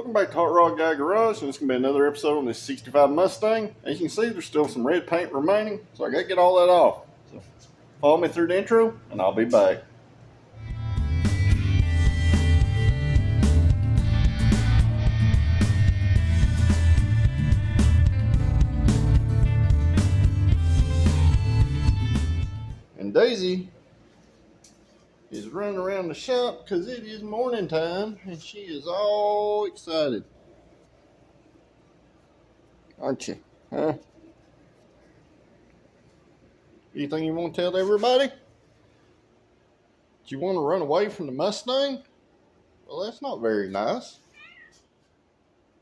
Welcome back to Hot Rod Guy Garage, and this is going to be another episode on this 65 Mustang. As you can see, there's still some red paint remaining, so I got to get all that off. So follow me through the intro, and I'll be back. And Daisy is running around the shop because it is morning time, and she is all excited. Aren't you? Huh? Anything you want to tell everybody? Do you want to run away from the Mustang? Well, that's not very nice.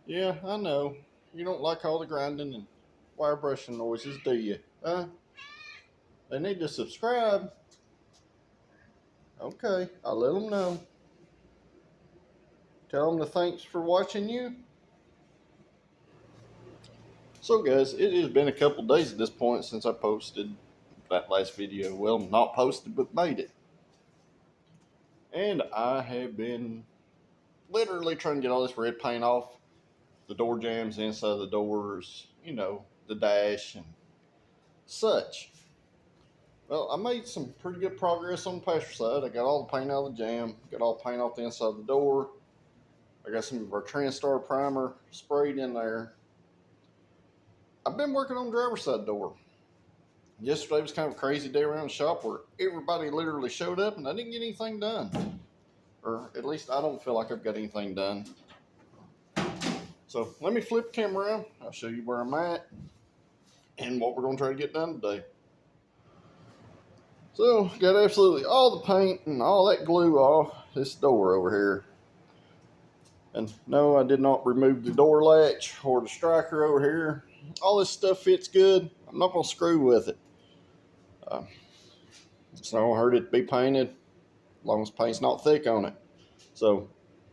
Yeah, I know. You don't like all the grinding and wire brushing noises, do you? Huh? They need to subscribe. Okay, I'll let them know. Tell them the thanks for watching you. So guys, it has been a couple days at this point since I posted that last video. Well, not posted, but made it. And I have been literally trying to get all this red paint off the door jambs, inside the doors, you know, the dash and such. Well, I made some pretty good progress on the passenger side. I got all the paint out of the jam, got all the paint off the inside of the door. I got some of our TranStar primer sprayed in there. I've been working on the driver's side door. Yesterday was kind of a crazy day around the shop where everybody literally showed up and I didn't get anything done. Or at least I don't feel like I've got anything done. So let me flip the camera around. I'll show you where I'm at and what we're going to try to get done today. So got absolutely all the paint and all that glue off this door over here. And no, I did not remove the door latch or the striker over here. All this stuff fits good. I'm not going to screw with it. So I heard it be painted as long as paint's not thick on it. So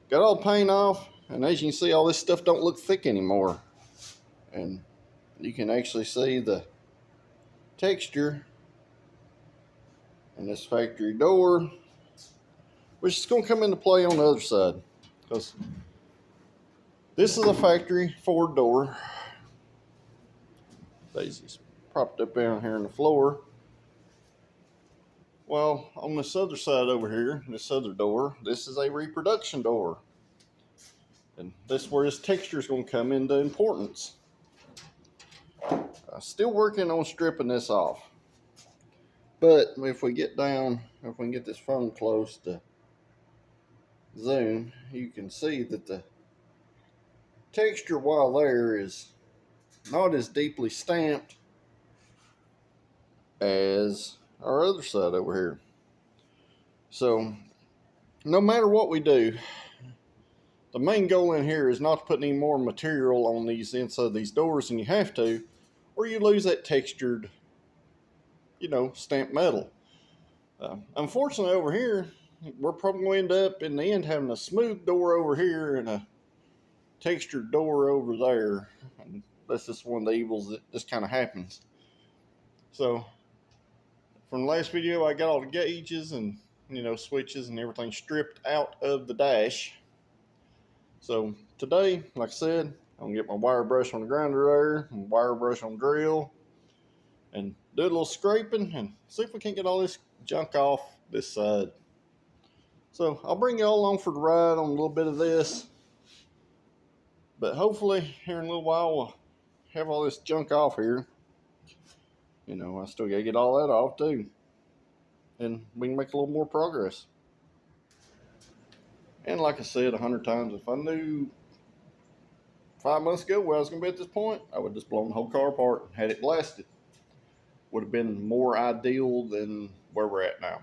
got all the paint off, and as you can see, all this stuff don't look thick anymore. And you can actually see the texture in this factory door, which is going to come into play on the other side. Because this is a factory Ford door. Daisy's propped up down here on the floor. Well, on this other side over here, this other door, this is a reproduction door. And this is where this texture is going to come into importance. Still working on stripping this off. But if we get down, if we can get this phone close to zoom, you can see that the texture while there is not as deeply stamped as our other side over here. So no matter what we do, the main goal in here is not to put any more material on these inside these doors than you have to, or you lose that textured, you know, stamped metal. Unfortunately over here, we're probably going to end up in the end having a smooth door over here and a textured door over there. And that's just one of the evils that just kind of happens. So from the last video, I got all the gauges and, you know, switches and everything stripped out of the dash. So today, like I said, I'm going to get my wire brush on the grinder there and wire brush on drill and do a little scraping and see if we can't get all this junk off this side. So I'll bring you all along for the ride on a little bit of this. But hopefully here in a little while we'll have all this junk off here. You know, I still got to get all that off too. And we can make a little more progress. And like I said 100 times, if I knew 5 months ago where I was going to be at this point, I would have just blown the whole car apart and had it blasted. Would have been more ideal than where we're at now.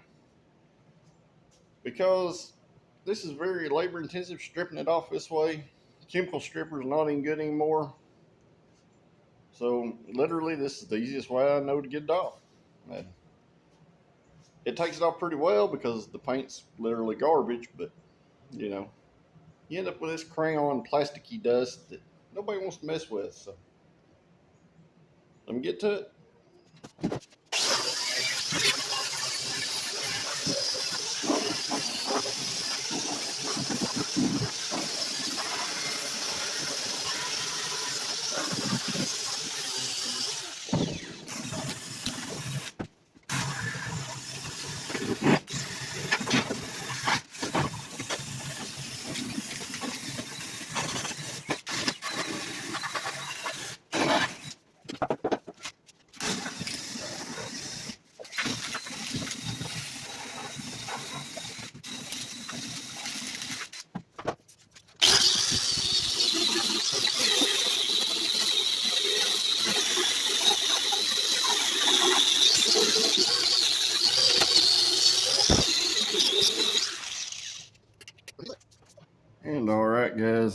Because this is very labor intensive, stripping it off this way. Chemical stripper is not even good anymore. So literally this is the easiest way I know to get it off. And it takes it off pretty well because the paint's literally garbage, but you know, you end up with this crayon plasticky dust that nobody wants to mess with. So let me get to it.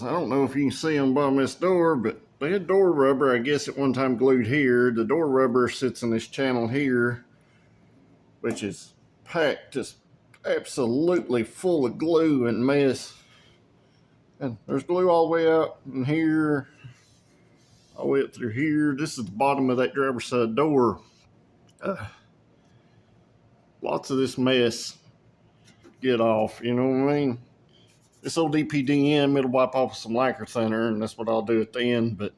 I don't know if you can see on the bottom of this door, but they had door rubber, I guess, at one time glued here. The door rubber sits in this channel here, which is packed just absolutely full of glue and mess. And there's glue all the way out in here, all the way up through here. This is the bottom of that driver's side door. Lots of this mess get off, you know what I mean? This old DPDM, it'll wipe off with some lacquer thinner, and that's what I'll do at the end, but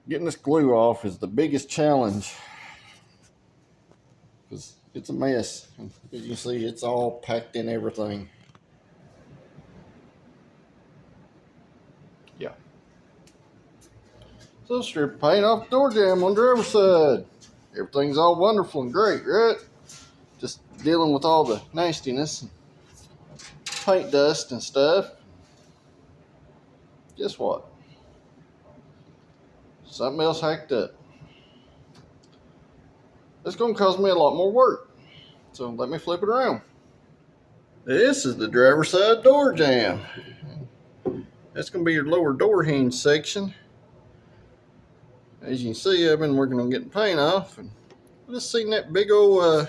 getting this glue off is the biggest challenge because it's a mess. As you can see, it's all packed in everything. Yeah. So strip paint off the door jamb on the driver's side. Everything's all wonderful and great, right? Just dealing with all the nastiness and paint dust and stuff. Guess what? Something else hacked up. It's going to cost me a lot more work. So let me flip it around. This is the driver's side door jamb. That's going to be your lower door hinge section. As you can see, I've been working on getting paint off. And I just seen that big old,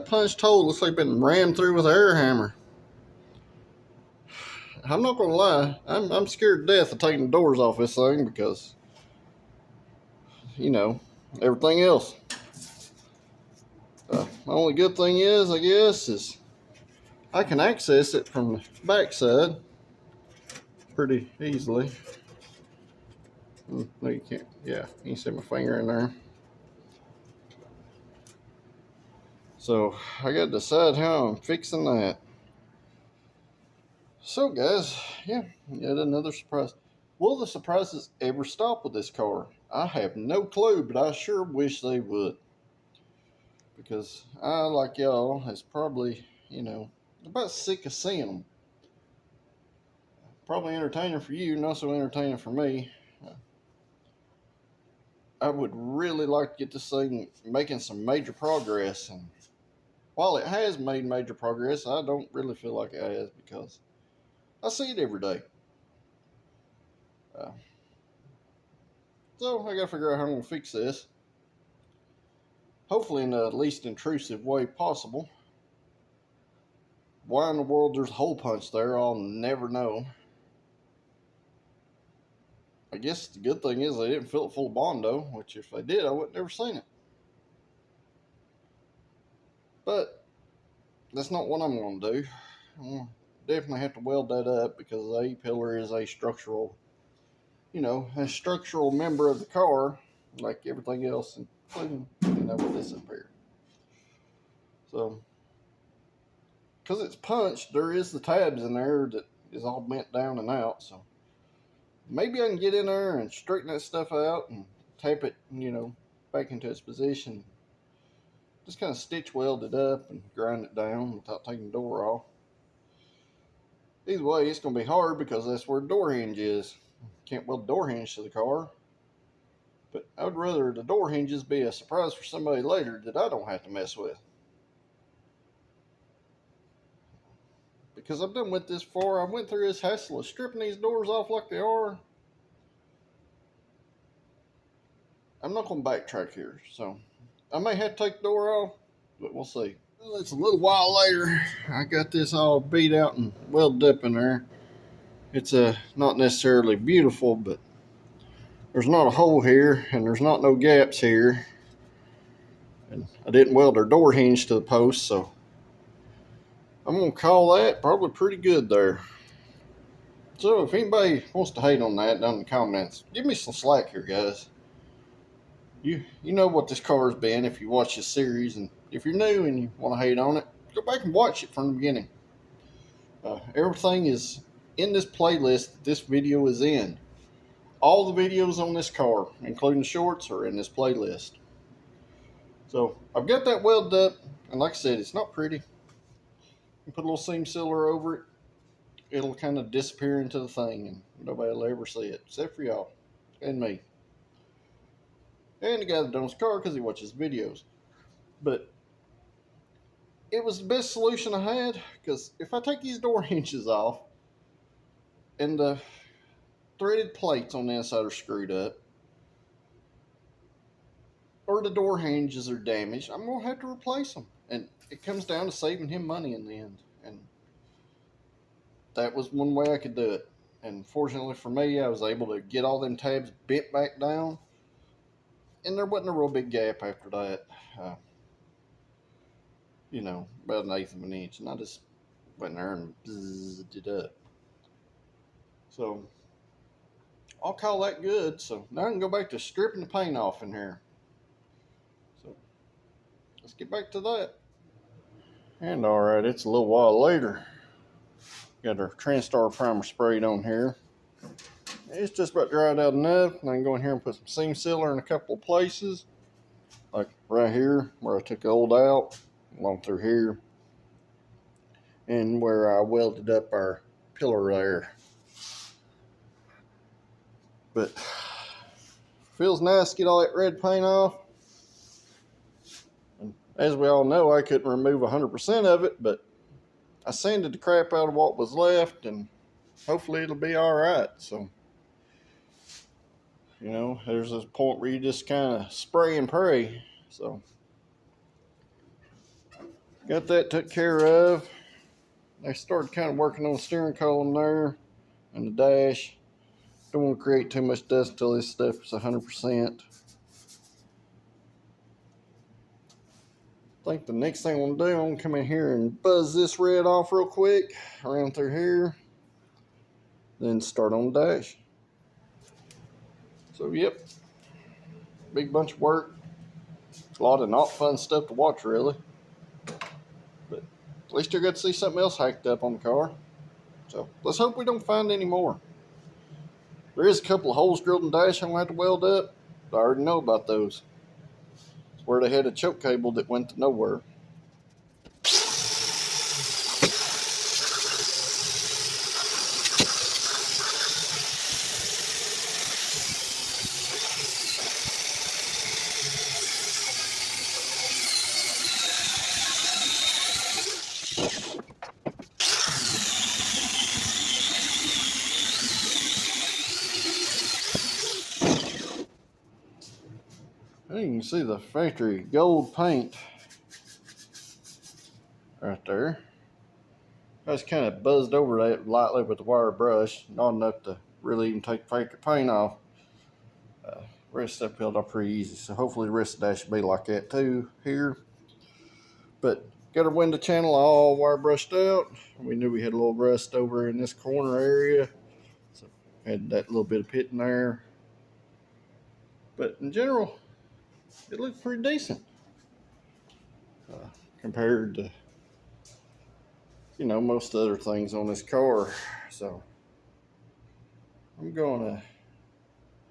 punched hole. Looks like it's been rammed through with an air hammer. I'm not going to lie. I'm scared to death of taking the doors off this thing because, everything else. The only good thing is, I guess, is I can access it from the back side pretty easily. No, you can't. Yeah, you can see my finger in there. So I got to decide how I'm fixing that. So guys, yeah, yet another surprise. Will the surprises ever stop with this car? I have no clue, but I sure wish they would. Because I, like y'all, is probably, about sick of seeing them. Probably entertaining for you, not so entertaining for me. I would really like to get this thing making some major progress. And while it has made major progress, I don't really feel like it has because I see it every day. So I got to figure out how I'm going to fix this. Hopefully in the least intrusive way possible. Why in the world there's a hole punch there, I'll never know. I guess the good thing is they didn't fill it full of Bondo, which if they did, I would have never seen it. But that's not what I'm going to do. I'm going to definitely have to weld that up because the A-pillar is a structural, a structural member of the car, like everything else, including, with this up here. So, because it's punched, there is the tabs in there that is all bent down and out, so maybe I can get in there and straighten that stuff out and tape it, back into its position. Just kind of stitch weld it up and grind it down without taking the door off. Either way, it's going to be hard because that's where the door hinge is. Can't weld the door hinge to the car. But I would rather the door hinges be a surprise for somebody later that I don't have to mess with. Because I've done with this before. I went through this hassle of stripping these doors off like they are. I'm not going to backtrack here, so I may have to take the door off, but we'll see. Well, it's a little while later. I got this all beat out and welded up in there. It's not necessarily beautiful, but there's not a hole here, and there's not no gaps here. And I didn't weld our door hinge to the post, so I'm going to call that probably pretty good there. So if anybody wants to hate on that down in the comments, give me some slack here, guys. You know what this car has been if you watch this series, and if you're new and you want to hate on it, go back and watch it from the beginning. Everything is in this playlist that this video is in. All the videos on this car, including shorts, are in this playlist. So I've got that welded up, and like I said, it's not pretty. You put a little seam sealer over it, it'll kind of disappear into the thing, and nobody will ever see it, except for y'all and me. And the guy that owns the car because he watches videos. But it was the best solution I had, because if I take these door hinges off and the threaded plates on the inside are screwed up, or the door hinges are damaged, I'm going to have to replace them. And it comes down to saving him money in the end. And that was one way I could do it. And fortunately for me, I was able to get all them tabs bent back down. And there wasn't a real big gap after that. Uh, about an eighth of an inch. And I just went there and bzzed it up. So I'll call that good. So now I can go back to stripping the paint off in here. So let's get back to that. And all right, it's a little while later. Got our Transtar primer sprayed on here. It's just about dried out enough. And I can go in here and put some seam sealer in a couple of places. Like right here where I took the old out, along through here. And where I welded up our pillar there. But feels nice to get all that red paint off. And as we all know, I couldn't remove 100% of it, but I sanded the crap out of what was left, and hopefully it'll be all right. So, there's this point where you just kind of spray and pray. So, got that took care of. I started kind of working on the steering column there and the dash. Don't want to create too much dust until this stuff is 100%. I think the next thing I'm going to do, I'm going to come in here and buzz this red off real quick, around through here, then start on the dash. So, yep, big bunch of work. A lot of not fun stuff to watch, really. But at least you got to see something else hacked up on the car. So, let's hope we don't find any more. There is a couple of holes drilled in the dash I'm going to have to weld up. I already know about those. It's where they had a choke cable that went to nowhere. You can see the factory gold paint right there. I just kind of buzzed over that lightly with the wire brush, not enough to really even take the factory paint off. The rest of that peeled off pretty easy, so hopefully the rest of the dash will be like that too here. But got our window channel all wire brushed out. We knew we had a little rust over in this corner area, so had that little bit of pit in there. But in general, it looked pretty decent compared to most other things on this car. So I'm gonna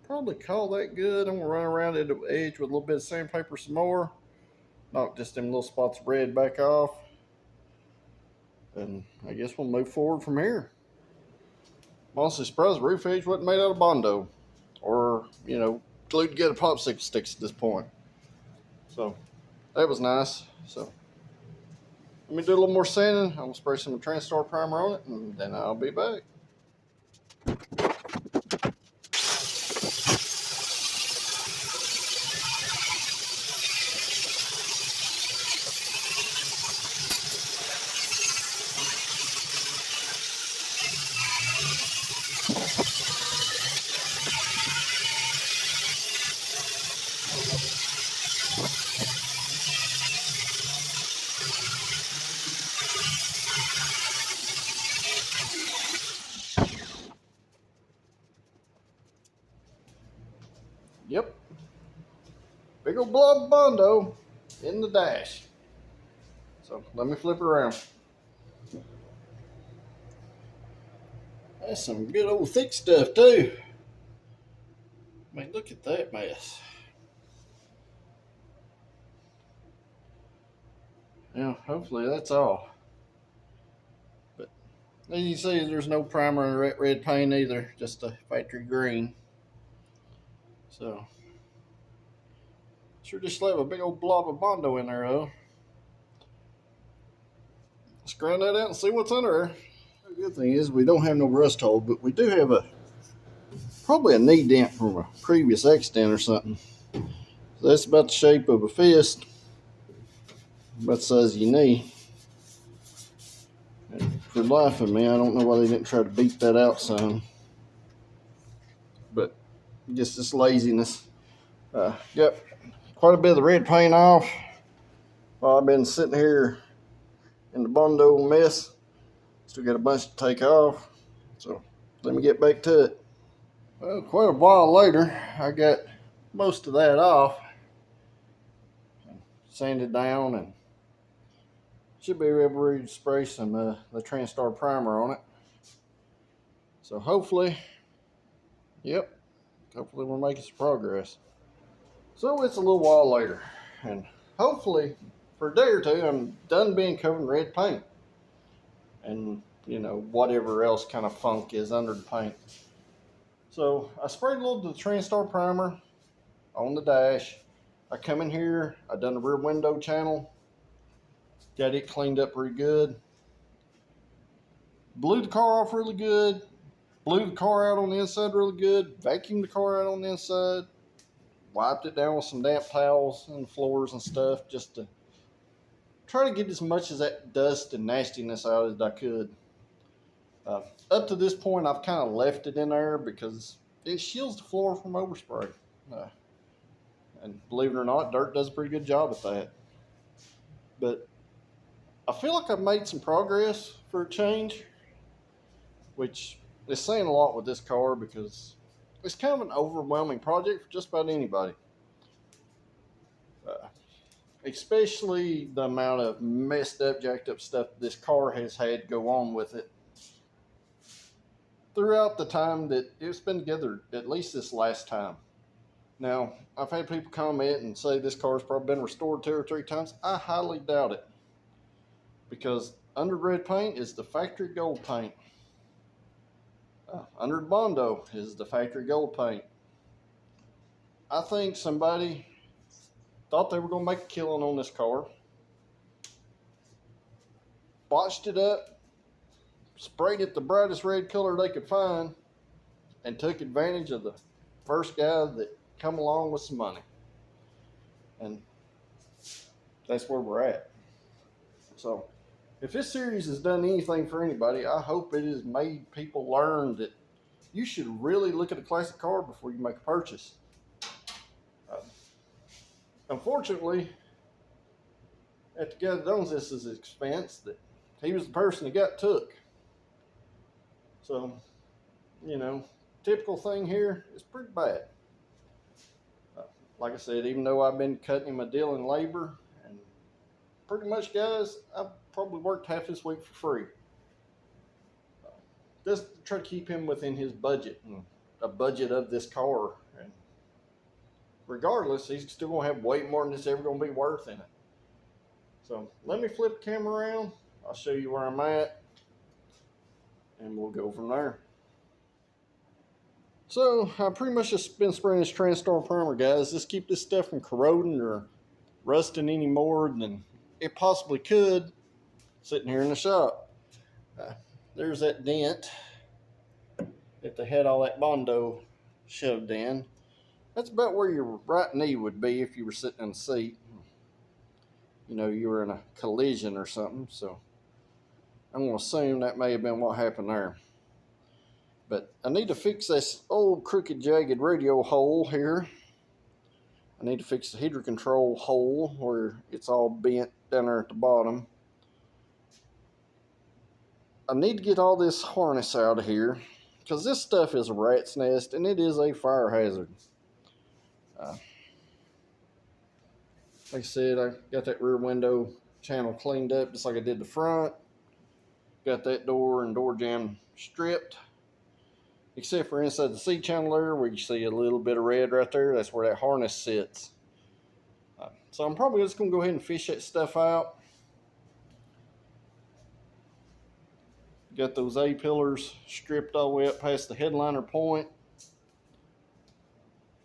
probably call that good. I'm gonna run around at the edge with a little bit of sandpaper some more, knock just them little spots of red back off, and I guess we'll move forward from here. I'm honestly surprised the roof edge wasn't made out of Bondo, or glued together popsicle sticks at this point. So that was nice. So let me do a little more sanding. I'm gonna spray some Transtar primer on it, and then I'll be back. Yep. Big old blob of Bondo in the dash. So let me flip it around. That's some good old thick stuff too. I mean, look at that mess. Hopefully that's all. But as you see, there's no primer or red paint either, just a factory green. So sure just left a big old blob of Bondo in there though. grind that out and see what's under there. The good thing is we don't have no rust hole, but we do have probably a knee dent from a previous accident or something. So that's about the shape of a fist, about the size of your knee. And for the life of me, I don't know why they didn't try to beat that out some. But just this laziness. Got quite a bit of the red paint off while I've been sitting here in the Bondo mess. Still got a bunch to take off. So let me get back to it. Well, quite a while later, I got most of that off. Sanded down and should be able to spray some the Transtar primer on it. So hopefully we're making some progress. So it's a little while later, and hopefully for a day or two I'm done being covered in red paint and whatever else kind of funk is under the paint. So I sprayed a little of the Transtar primer on the dash. I come in here, I done the rear window channel, got it cleaned up pretty good, blew the car off really good, blew the car out on the inside really good, vacuumed the car out on the inside, wiped it down with some damp towels and floors and stuff just to try to get as much of that dust and nastiness out as I could. Up to this point, I've kind of left it in there because it shields the floor from overspray. And believe it or not, dirt does a pretty good job at that. But I feel like I've made some progress for a change, which is saying a lot with this car because it's kind of an overwhelming project for just about anybody. Especially the amount of messed up, jacked up stuff this car has had go on with it throughout the time that it's been together, at least this last time. Now, I've had people comment and say this car's probably been restored 2 or 3 times. I highly doubt it, because under red paint is the factory gold paint. Under the Bondo is the factory gold paint. I think somebody thought they were going to make a killing on this car, botched it up, sprayed it the brightest red color they could find, and took advantage of the first guy that come along with some money. And that's where we're at. So if this series has done anything for anybody, I hope it has made people learn that you should really look at a classic car before you make a purchase. Unfortunately, at the guy that owns this is expense, that he was the person that got took. So, typical thing here is pretty bad. Like I said, even though I've been cutting him a deal in labor, and pretty much, guys, I've probably worked half this week for free. Just to try to keep him within his budget, and a budget of this car. And regardless, he's still going to have way more than it's ever going to be worth in it. So let me flip the camera around. I'll show you where I'm at, and we'll go from there. So I pretty much just been spraying this Transtar primer, guys. Just keep this stuff from corroding or rusting any more than it possibly could sitting here in the shop. There's that dent that they had all that Bondo shoved in. That's about where your right knee would be if you were sitting in the seat. You were in a collision or something. So I'm going to assume that may have been what happened there. But I need to fix this old crooked jagged radio hole here. I need to fix the heater control hole where it's all bent down there at the bottom. I need to get all this harness out of here because this stuff is a rat's nest and it is a fire hazard. Like I said, I got that rear window channel cleaned up just like I did the front. Got that door and door jamb stripped, except for inside the C channel there where you see a little bit of red right there. That's where that harness sits. So I'm probably just going to go ahead and fish that stuff out. Got those A-pillars stripped all the way up past the headliner point.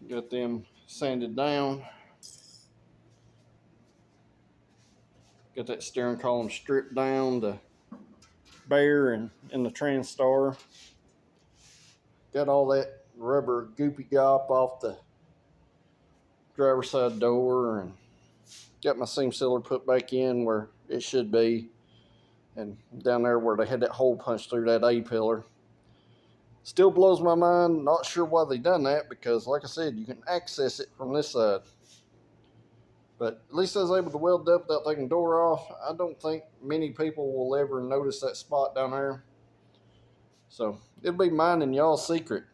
Got them sanded down. Got that steering column stripped down to bare and in the TranStar. Got all that rubber goopy gop off the driver's side door, and got my seam sealer put back in where it should be, and down there where they had that hole punched through that A-pillar. Still blows my mind. Not sure why they done that, because like I said, you can access it from this side. But at least I was able to weld it up without taking the door off. I don't think many people will ever notice that spot down there. So it'll be mine and y'all's secret.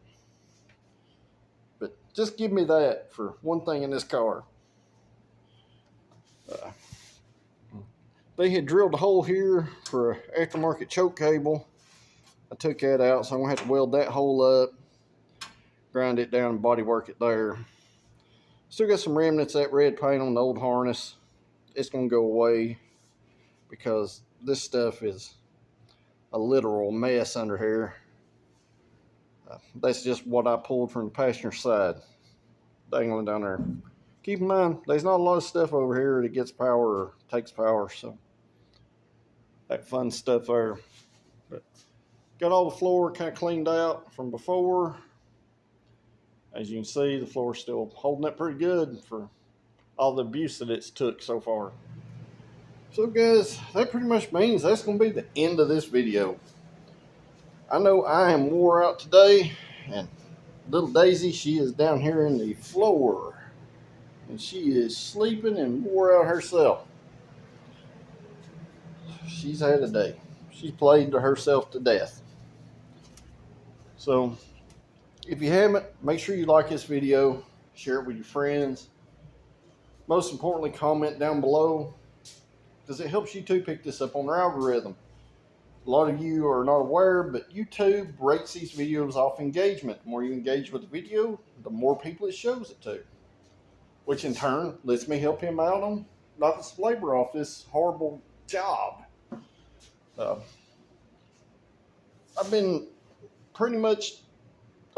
But just give me that for one thing in this car. They had drilled a hole here for an aftermarket choke cable. I took that out, so I'm going to have to weld that hole up, grind it down and body work it there. Still got some remnants of that red paint on the old harness. It's going to go away because this stuff is a literal mess under here. That's just what I pulled from the passenger side, dangling down there. Keep in mind, there's not a lot of stuff over here that gets power or takes power, so that fun stuff there. But got all the floor kind of cleaned out from before. As you can see, the floor's still holding up pretty good for all the abuse that it's took so far. So guys, that pretty much means that's going to be the end of this video. I know I am wore out today, and little Daisy, she is down here in the floor, and she is sleeping and wore out herself. She's had a day. She's played herself to death. So if you haven't, make sure you like this video, share it with your friends. Most importantly, comment down below, because it helps YouTube pick this up on their algorithm. A lot of you are not aware, but YouTube rates these videos off engagement. The more you engage with the video, the more people it shows it to, which in turn lets me help him out on knocking some labor off this horrible job. I've been pretty much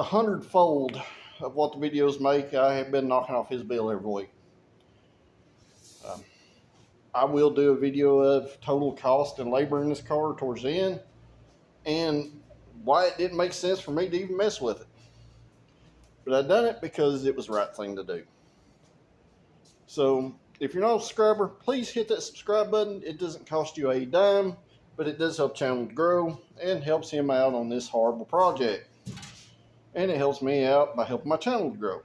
100-fold of what the videos make. I have been knocking off his bill every week. I will do a video of total cost and labor in this car towards the end, and why it didn't make sense for me to even mess with it. But I done it because it was the right thing to do. So if you're not a subscriber, please hit that subscribe button. It doesn't cost you a dime, but it does help the channel to grow and helps him out on this horrible project. And it helps me out by helping my channel to grow.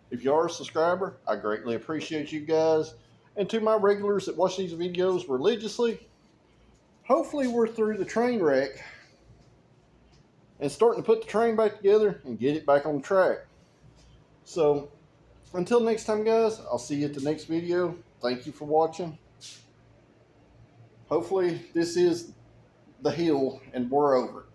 If you are a subscriber, I greatly appreciate you guys. And to my regulars that watch these videos religiously, hopefully we're through the train wreck and starting to put the train back together and get it back on track. So until next time, guys, I'll see you at the next video. Thank you for watching. Hopefully this is the hill and we're over it.